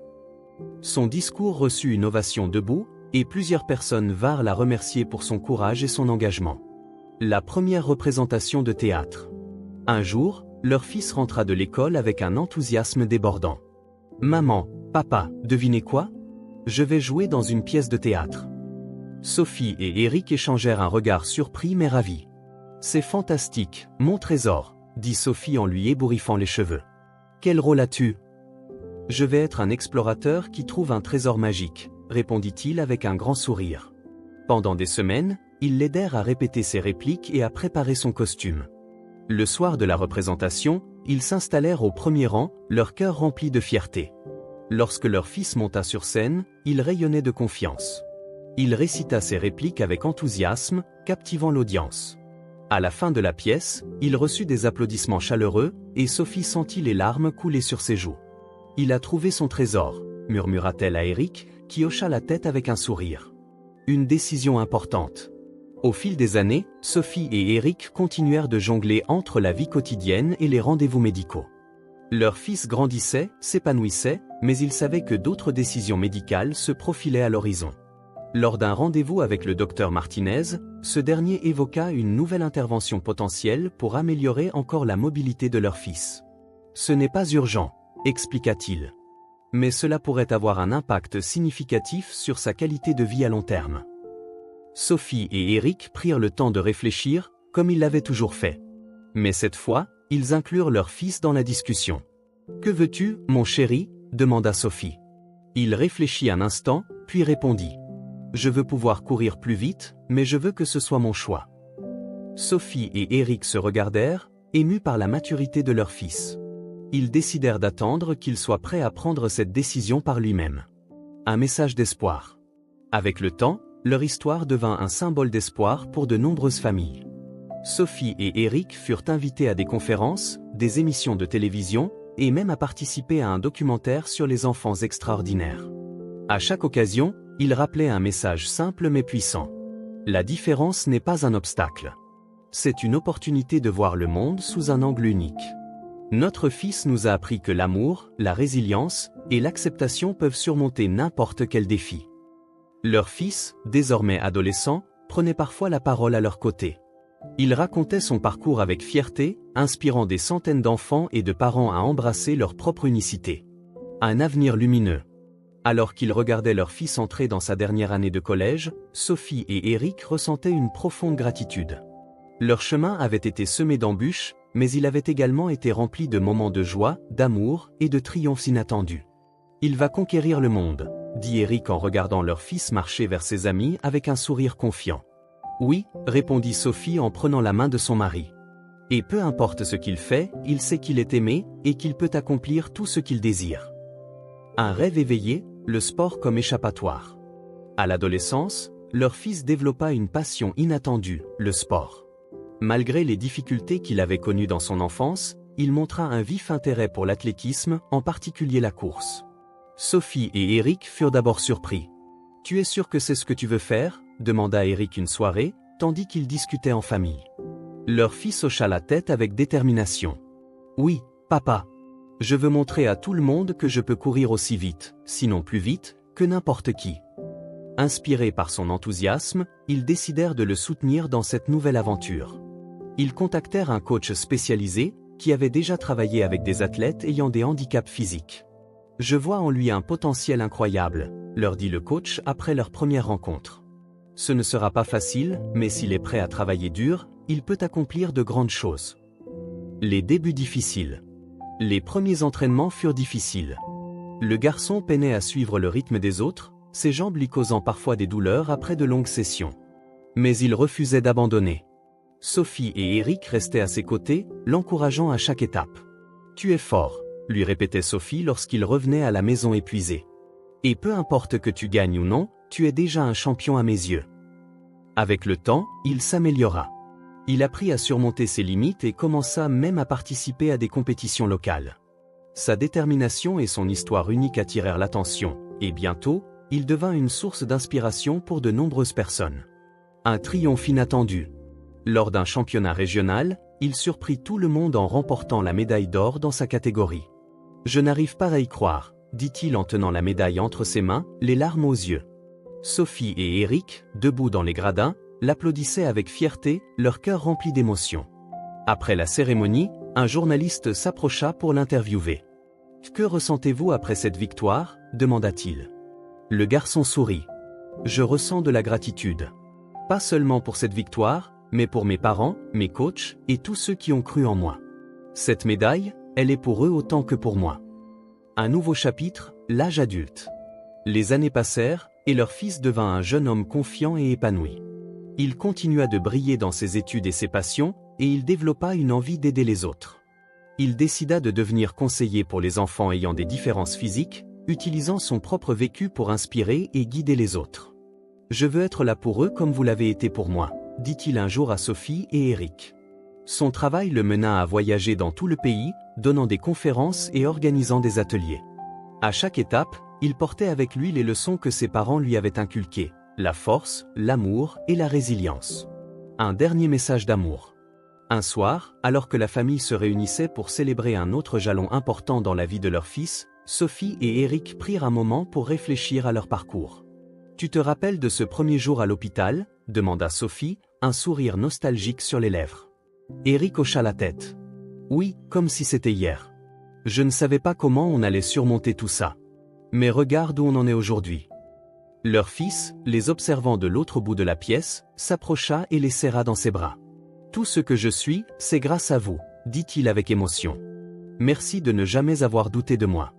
Son discours reçut une ovation debout, et plusieurs personnes vinrent la remercier pour son courage et son engagement. La première représentation de théâtre. Un jour, leur fils rentra de l'école avec un enthousiasme débordant. « Maman, papa, devinez quoi ? Je vais jouer dans une pièce de théâtre. » Sophie et Eric échangèrent un regard surpris mais ravi. C'est fantastique, mon trésor, dit Sophie en lui ébouriffant les cheveux. Quel rôle as-tu? Je vais être un explorateur qui trouve un trésor magique, répondit-il avec un grand sourire. Pendant des semaines, ils l'aidèrent à répéter ses répliques et à préparer son costume. Le soir de la représentation, ils s'installèrent au premier rang, leur cœur rempli de fierté. Lorsque leur fils monta sur scène, il rayonnait de confiance. Il récita ses répliques avec enthousiasme, captivant l'audience. À la fin de la pièce, il reçut des applaudissements chaleureux, et Sophie sentit les larmes couler sur ses joues. « Il a trouvé son trésor », murmura-t-elle à Eric, qui hocha la tête avec un sourire. Une décision importante. Au fil des années, Sophie et Eric continuèrent de jongler entre la vie quotidienne et les rendez-vous médicaux. Leur fils grandissait, s'épanouissait, mais ils savaient que d'autres décisions médicales se profilaient à l'horizon. Lors d'un rendez-vous avec le docteur Martinez, ce dernier évoqua une nouvelle intervention potentielle pour améliorer encore la mobilité de leur fils. « Ce n'est pas urgent », expliqua-t-il. « Mais cela pourrait avoir un impact significatif sur sa qualité de vie à long terme. » Sophie et Eric prirent le temps de réfléchir, comme ils l'avaient toujours fait. Mais cette fois, ils inclurent leur fils dans la discussion. « Que veux-tu, mon chéri ?» demanda Sophie. Il réfléchit un instant, puis répondit. « Je veux pouvoir courir plus vite, mais je veux que ce soit mon choix. » Sophie et Eric se regardèrent, émus par la maturité de leur fils. Ils décidèrent d'attendre qu'il soit prêt à prendre cette décision par lui-même. Un message d'espoir. Avec le temps, leur histoire devint un symbole d'espoir pour de nombreuses familles. Sophie et Eric furent invités à des conférences, des émissions de télévision, et même à participer à un documentaire sur les enfants extraordinaires. À chaque occasion, ils rappelaient un message simple mais puissant. La différence n'est pas un obstacle. C'est une opportunité de voir le monde sous un angle unique. Notre fils nous a appris que l'amour, la résilience et l'acceptation peuvent surmonter n'importe quel défi. Leur fils, désormais adolescent, prenait parfois la parole à leur côté. Il racontait son parcours avec fierté, inspirant des centaines d'enfants et de parents à embrasser leur propre unicité. Un avenir lumineux. Alors qu'ils regardaient leur fils entrer dans sa dernière année de collège, Sophie et Eric ressentaient une profonde gratitude. Leur chemin avait été semé d'embûches, mais il avait également été rempli de moments de joie, d'amour et de triomphes inattendus. « Il va conquérir le monde », dit Eric en regardant leur fils marcher vers ses amis avec un sourire confiant. « Oui », répondit Sophie en prenant la main de son mari. « Et peu importe ce qu'il fait, il sait qu'il est aimé et qu'il peut accomplir tout ce qu'il désire. » Un rêve éveillé, le sport comme échappatoire. À l'adolescence, leur fils développa une passion inattendue, le sport. Malgré les difficultés qu'il avait connues dans son enfance, il montra un vif intérêt pour l'athlétisme, en particulier la course. Sophie et Eric furent d'abord surpris. « Tu es sûr que c'est ce que tu veux faire ?» demanda Eric une soirée, tandis qu'ils discutaient en famille. Leur fils hocha la tête avec détermination. « Oui, papa. Je veux montrer à tout le monde que je peux courir aussi vite, sinon plus vite, que n'importe qui. » Inspirés par son enthousiasme, ils décidèrent de le soutenir dans cette nouvelle aventure. Ils contactèrent un coach spécialisé, qui avait déjà travaillé avec des athlètes ayant des handicaps physiques. « Je vois en lui un potentiel incroyable », leur dit le coach après leur première rencontre. « Ce ne sera pas facile, mais s'il est prêt à travailler dur, il peut accomplir de grandes choses. » Les débuts difficiles. Les premiers entraînements furent difficiles. Le garçon peinait à suivre le rythme des autres, ses jambes lui causant parfois des douleurs après de longues sessions. Mais il refusait d'abandonner. Sophie et Eric restaient à ses côtés, l'encourageant à chaque étape. « Tu es fort », lui répétait Sophie lorsqu'il revenait à la maison épuisé. « Et peu importe que tu gagnes ou non, tu es déjà un champion à mes yeux. » Avec le temps, il s'améliora. Il apprit à surmonter ses limites et commença même à participer à des compétitions locales. Sa détermination et son histoire unique attirèrent l'attention, et bientôt, il devint une source d'inspiration pour de nombreuses personnes. Un triomphe inattendu. Lors d'un championnat régional, il surprit tout le monde en remportant la médaille d'or dans sa catégorie. « Je n'arrive pas à y croire », dit-il en tenant la médaille entre ses mains, les larmes aux yeux. Sophie et Eric, debout dans les gradins, l'applaudissaient avec fierté, leur cœur rempli d'émotion. Après la cérémonie, un journaliste s'approcha pour l'interviewer. « Que ressentez-vous après cette victoire ?» demanda-t-il. Le garçon sourit. « Je ressens de la gratitude. Pas seulement pour cette victoire, mais pour mes parents, mes coachs et tous ceux qui ont cru en moi. Cette médaille, elle est pour eux autant que pour moi. Un nouveau chapitre, l'âge adulte. Les années passèrent, et leur fils devint un jeune homme confiant et épanoui. Il continua de briller dans ses études et ses passions, et il développa une envie d'aider les autres. Il décida de devenir conseiller pour les enfants ayant des différences physiques, utilisant son propre vécu pour inspirer et guider les autres. « Je veux être là pour eux comme vous l'avez été pour moi », dit-il un jour à Sophie et Eric. Son travail le mena à voyager dans tout le pays, donnant des conférences et organisant des ateliers. À chaque étape, il portait avec lui les leçons que ses parents lui avaient inculquées, la force, l'amour et la résilience. Un dernier message d'amour. Un soir, alors que la famille se réunissait pour célébrer un autre jalon important dans la vie de leur fils, Sophie et Eric prirent un moment pour réfléchir à leur parcours. « Tu te rappelles de ce premier jour à l'hôpital » demanda Sophie, un sourire nostalgique sur les lèvres. Eric hocha la tête. « Oui, comme si c'était hier. Je ne savais pas comment on allait surmonter tout ça. Mais regarde où on en est aujourd'hui. » Leur fils, les observant de l'autre bout de la pièce, s'approcha et les serra dans ses bras. « Tout ce que je suis, c'est grâce à vous, » dit-il avec émotion. « Merci de ne jamais avoir douté de moi. »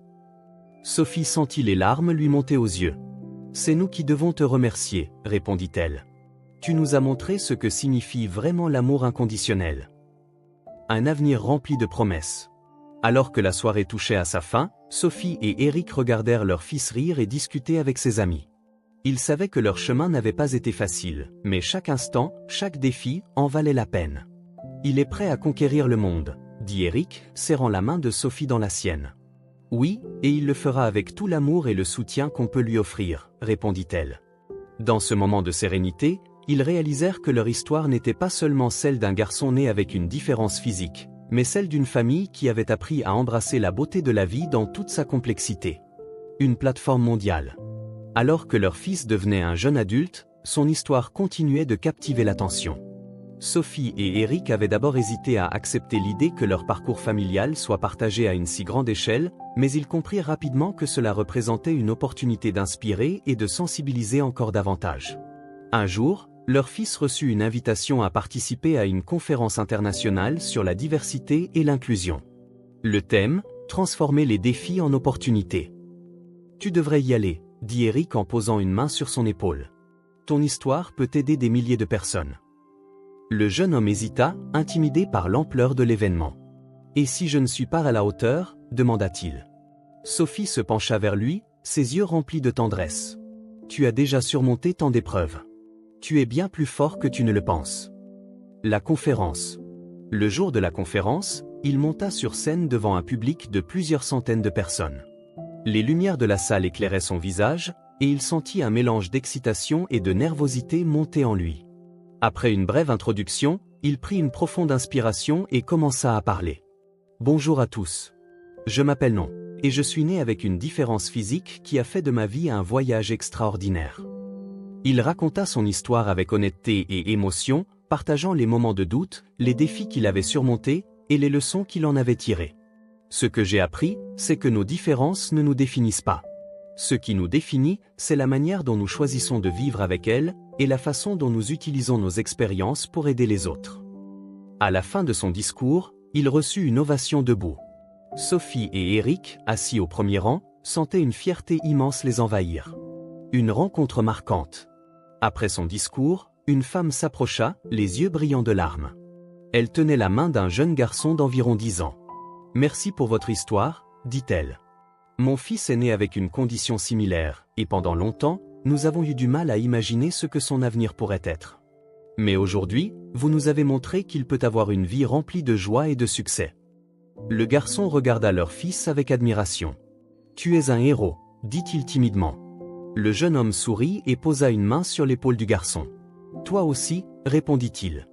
Sophie sentit les larmes lui monter aux yeux. « C'est nous qui devons te remercier, » répondit-elle. « Tu nous as montré ce que signifie vraiment l'amour inconditionnel. » Un avenir rempli de promesses. Alors que la soirée touchait à sa fin, Sophie et Eric regardèrent leur fils rire et discuter avec ses amis. Ils savaient que leur chemin n'avait pas été facile, mais chaque instant, chaque défi, en valait la peine. « Il est prêt à conquérir le monde », dit Eric, serrant la main de Sophie dans la sienne. « Oui, et il le fera avec tout l'amour et le soutien qu'on peut lui offrir, » répondit-elle. Dans ce moment de sérénité, ils réalisèrent que leur histoire n'était pas seulement celle d'un garçon né avec une différence physique, mais celle d'une famille qui avait appris à embrasser la beauté de la vie dans toute sa complexité. Une plateforme mondiale. Alors que leur fils devenait un jeune adulte, son histoire continuait de captiver l'attention. Sophie et Eric avaient d'abord hésité à accepter l'idée que leur parcours familial soit partagé à une si grande échelle, mais ils comprirent rapidement que cela représentait une opportunité d'inspirer et de sensibiliser encore davantage. Un jour, leur fils reçut une invitation à participer à une conférence internationale sur la diversité et l'inclusion. Le thème, transformer les défis en opportunités. « Tu devrais y aller », dit Eric en posant une main sur son épaule. « Ton histoire peut aider des milliers de personnes. » Le jeune homme hésita, intimidé par l'ampleur de l'événement. « Et si je ne suis pas à la hauteur ?» demanda-t-il. Sophie se pencha vers lui, ses yeux remplis de tendresse. « Tu as déjà surmonté tant d'épreuves. Tu es bien plus fort que tu ne le penses. » La conférence. Le jour de la conférence, il monta sur scène devant un public de plusieurs centaines de personnes. Les lumières de la salle éclairaient son visage, et il sentit un mélange d'excitation et de nervosité monter en lui. Après une brève introduction, il prit une profonde inspiration et commença à parler. « Bonjour à tous. Je m'appelle Non, et je suis né avec une différence physique qui a fait de ma vie un voyage extraordinaire. » Il raconta son histoire avec honnêteté et émotion, partageant les moments de doute, les défis qu'il avait surmontés et les leçons qu'il en avait tirées. « Ce que j'ai appris, c'est que nos différences ne nous définissent pas. Ce qui nous définit, c'est la manière dont nous choisissons de vivre avec elles et la façon dont nous utilisons nos expériences pour aider les autres. » À la fin de son discours, il reçut une ovation debout. Sophie et Eric, assis au premier rang, sentaient une fierté immense les envahir. Une rencontre marquante. Après son discours, une femme s'approcha, les yeux brillants de larmes. Elle tenait la main d'un jeune garçon d'environ 10 ans. « Merci pour votre histoire, » dit-elle. « Mon fils est né avec une condition similaire, et pendant longtemps, nous avons eu du mal à imaginer ce que son avenir pourrait être. Mais aujourd'hui, vous nous avez montré qu'il peut avoir une vie remplie de joie et de succès. » Le garçon regarda leur fils avec admiration. « Tu es un héros, » dit-il timidement. Le jeune homme sourit et posa une main sur l'épaule du garçon. « Toi aussi, » répondit-il.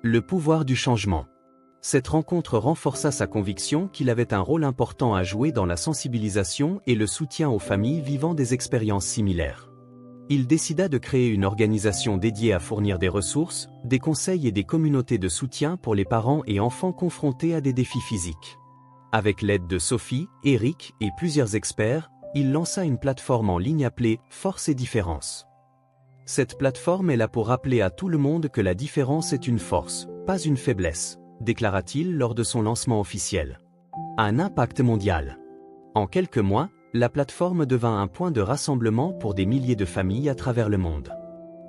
Le pouvoir du changement. Cette rencontre renforça sa conviction qu'il avait un rôle important à jouer dans la sensibilisation et le soutien aux familles vivant des expériences similaires. Il décida de créer une organisation dédiée à fournir des ressources, des conseils et des communautés de soutien pour les parents et enfants confrontés à des défis physiques. Avec l'aide de Sophie, Eric et plusieurs experts, il lança une plateforme en ligne appelée « Force et Différence ». Cette plateforme est là pour rappeler à tout le monde que la différence est une force, pas une faiblesse, déclara-t-il lors de son lancement officiel. Un impact mondial. En quelques mois, la plateforme devint un point de rassemblement pour des milliers de familles à travers le monde.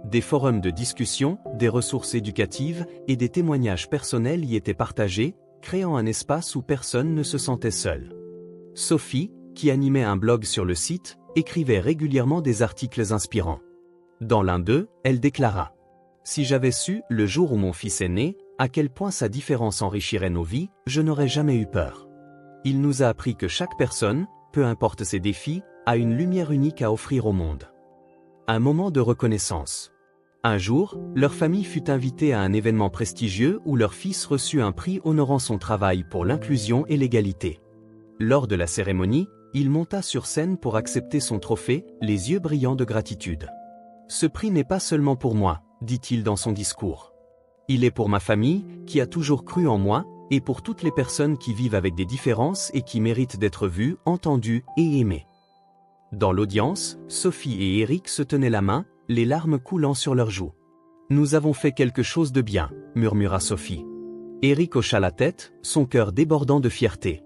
Des forums de discussion, des ressources éducatives et des témoignages personnels y étaient partagés, créant un espace où personne ne se sentait seul. Sophie, qui animait un blog sur le site, écrivait régulièrement des articles inspirants. Dans l'un d'eux, elle déclara « Si j'avais su, le jour où mon fils est né, à quel point sa différence enrichirait nos vies, je n'aurais jamais eu peur. Il nous a appris que chaque personne, peu importe ses défis, a une lumière unique à offrir au monde. » Un moment de reconnaissance. Un jour, leur famille fut invitée à un événement prestigieux où leur fils reçut un prix honorant son travail pour l'inclusion et l'égalité. Lors de la cérémonie, il monta sur scène pour accepter son trophée, les yeux brillants de gratitude. « Ce prix n'est pas seulement pour moi, » dit-il dans son discours. « Il est pour ma famille, qui a toujours cru en moi, et pour toutes les personnes qui vivent avec des différences et qui méritent d'être vues, entendues et aimées. » Dans l'audience, Sophie et Eric se tenaient la main, les larmes coulant sur leurs joues. « Nous avons fait quelque chose de bien, » murmura Sophie. Eric hocha la tête, son cœur débordant de fierté.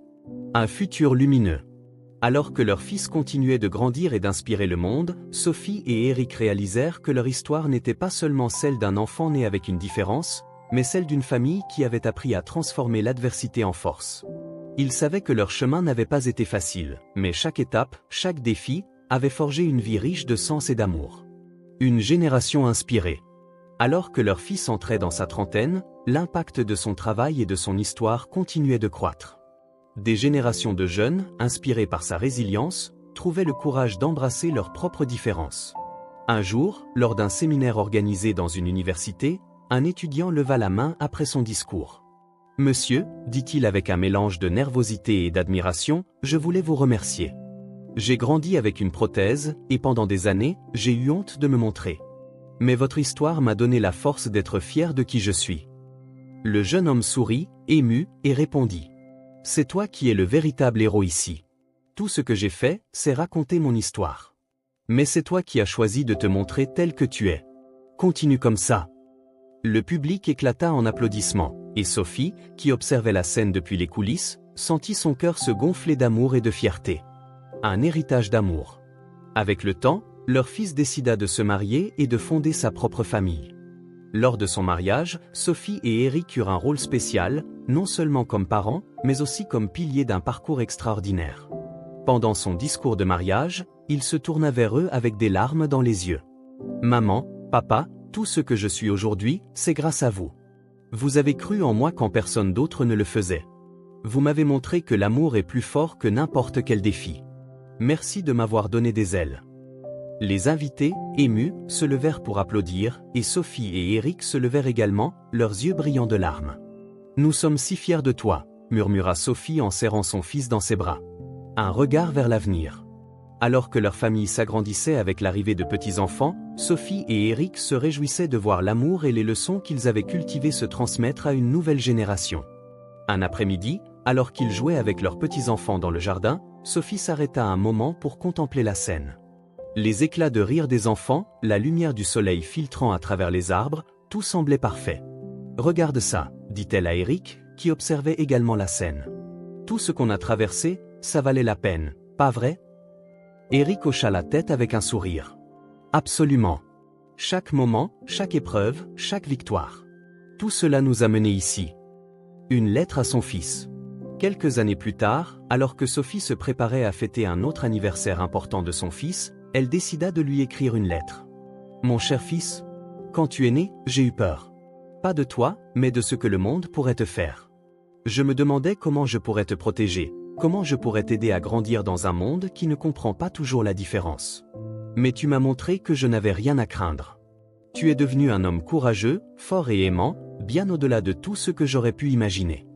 Un futur lumineux. Alors que leur fils continuait de grandir et d'inspirer le monde, Sophie et Eric réalisèrent que leur histoire n'était pas seulement celle d'un enfant né avec une différence, mais celle d'une famille qui avait appris à transformer l'adversité en force. Ils savaient que leur chemin n'avait pas été facile, mais chaque étape, chaque défi, avait forgé une vie riche de sens et d'amour. Une génération inspirée. Alors que leur fils entrait dans sa trentaine, l'impact de son travail et de son histoire continuait de croître. Des générations de jeunes, inspirés par sa résilience, trouvaient le courage d'embrasser leurs propres différences. Un jour, lors d'un séminaire organisé dans une université, un étudiant leva la main après son discours. « Monsieur, dit-il avec un mélange de nervosité et d'admiration, je voulais vous remercier. J'ai grandi avec une prothèse, et pendant des années, j'ai eu honte de me montrer. Mais votre histoire m'a donné la force d'être fier de qui je suis. » Le jeune homme sourit, ému, et répondit. « C'est toi qui es le véritable héros ici. Tout ce que j'ai fait, c'est raconter mon histoire. Mais c'est toi qui as choisi de te montrer tel que tu es. Continue comme ça. » Le public éclata en applaudissements, et Sophie, qui observait la scène depuis les coulisses, sentit son cœur se gonfler d'amour et de fierté. Un héritage d'amour. Avec le temps, leur fils décida de se marier et de fonder sa propre famille. Lors de son mariage, Sophie et Eric eurent un rôle spécial, non seulement comme parents, mais aussi comme piliers d'un parcours extraordinaire. Pendant son discours de mariage, il se tourna vers eux avec des larmes dans les yeux. « Maman, papa, tout ce que je suis aujourd'hui, c'est grâce à vous. Vous avez cru en moi quand personne d'autre ne le faisait. Vous m'avez montré que l'amour est plus fort que n'importe quel défi. Merci de m'avoir donné des ailes. » Les invités, émus, se levèrent pour applaudir, et Sophie et Eric se levèrent également, leurs yeux brillants de larmes. « Nous sommes si fiers de toi, » murmura Sophie en serrant son fils dans ses bras. Un regard vers l'avenir. Alors que leur famille s'agrandissait avec l'arrivée de petits-enfants, Sophie et Eric se réjouissaient de voir l'amour et les leçons qu'ils avaient cultivées se transmettre à une nouvelle génération. Un après-midi, alors qu'ils jouaient avec leurs petits-enfants dans le jardin, Sophie s'arrêta un moment pour contempler la scène. Les éclats de rire des enfants, la lumière du soleil filtrant à travers les arbres, tout semblait parfait. « Regarde ça, » dit-elle à Eric, qui observait également la scène. « Tout ce qu'on a traversé, ça valait la peine, pas vrai ?» Eric hocha la tête avec un sourire. « Absolument. Chaque moment, chaque épreuve, chaque victoire. Tout cela nous a menés ici. » Une lettre à son fils. Quelques années plus tard, alors que Sophie se préparait à fêter un autre anniversaire important de son fils, elle décida de lui écrire une lettre. « Mon cher fils, quand tu es né, j'ai eu peur. Pas de toi, mais de ce que le monde pourrait te faire. Je me demandais comment je pourrais te protéger, comment je pourrais t'aider à grandir dans un monde qui ne comprend pas toujours la différence. Mais tu m'as montré que je n'avais rien à craindre. Tu es devenu un homme courageux, fort et aimant, bien au-delà de tout ce que j'aurais pu imaginer.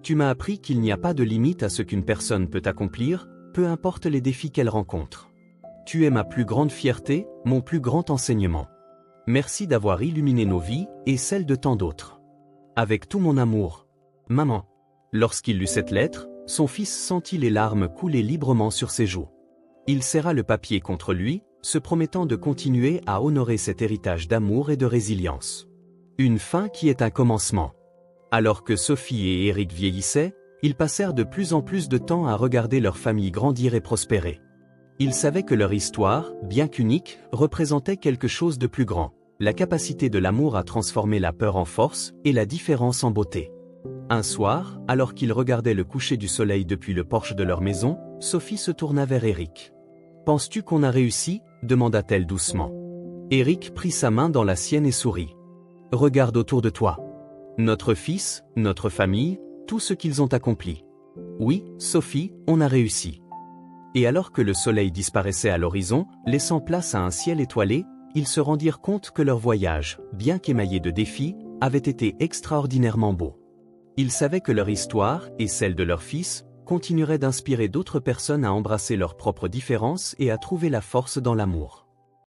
Tu m'as appris qu'il n'y a pas de limite à ce qu'une personne peut accomplir, peu importe les défis qu'elle rencontre. Tu es ma plus grande fierté, mon plus grand enseignement. Merci d'avoir illuminé nos vies, et celles de tant d'autres. Avec tout mon amour. Maman. » Lorsqu'il lut cette lettre, son fils sentit les larmes couler librement sur ses joues. Il serra le papier contre lui, se promettant de continuer à honorer cet héritage d'amour et de résilience. Une fin qui est un commencement. Alors que Sophie et Eric vieillissaient, ils passèrent de plus en plus de temps à regarder leur famille grandir et prospérer. Ils savaient que leur histoire, bien qu'unique, représentait quelque chose de plus grand, la capacité de l'amour à transformer la peur en force et la différence en beauté. Un soir, alors qu'ils regardaient le coucher du soleil depuis le porche de leur maison, Sophie se tourna vers Eric. « Penses-tu qu'on a réussi ?» demanda-t-elle doucement. Eric prit sa main dans la sienne et sourit. « Regarde autour de toi. Notre fils, notre famille, tout ce qu'ils ont accompli. Oui, Sophie, on a réussi. » Et alors que le soleil disparaissait à l'horizon, laissant place à un ciel étoilé, ils se rendirent compte que leur voyage, bien qu'émaillé de défis, avait été extraordinairement beau. Ils savaient que leur histoire, et celle de leur fils, continuerait d'inspirer d'autres personnes à embrasser leurs propres différences et à trouver la force dans l'amour.